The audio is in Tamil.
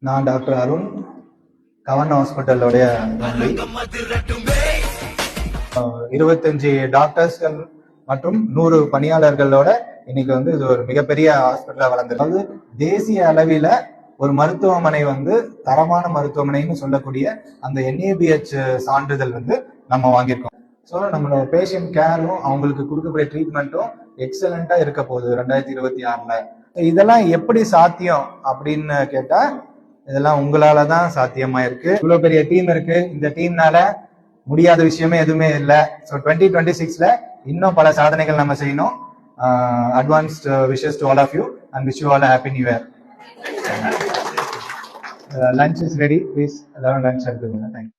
நான் டாக்டர் அருண், கவர்ன் ஹாஸ்பிட்டலோடைய 25 டாக்டர்ஸ்கள் மற்றும் 100 பணியாளர்களோட இன்னைக்கு வந்து இது ஒரு மிகப்பெரிய ஹாஸ்பிட்டலா வளர்ந்துருக்கு. அதாவது தேசிய அளவில ஒரு மருத்துவமனை வந்து தரமான மருத்துவமனைன்னு சொல்லக்கூடிய அந்த NABH சான்றிதழ் வந்து நம்ம வாங்கியிருக்கோம். ஸோ நம்மளோட பேஷண்ட் கேரும் அவங்களுக்கு கொடுக்கக்கூடிய ட்ரீட்மெண்ட்டும் எக்ஸலண்டா இருக்க போகுது 2026ல. இதெல்லாம் எப்படி சாத்தியம் அப்படின்னு கேட்டா, இதெல்லாம் உங்களால தான் சாத்தியமா இருக்கு. இவ்வளவு பெரிய டீம் இருக்கு. இந்த டீம்னால முடியாத விஷயமே எதுவுமே இல்லை. ஸோ 2026ல இன்னும் பல சாதனைகள் நம்ம செய்யணும். Advanced wishes to all of you and wish you all happy new year. Lunch is ready, please எல்லாரும் லஞ்ச் எடுத்துக்கோங்க. தேங்க்யூ.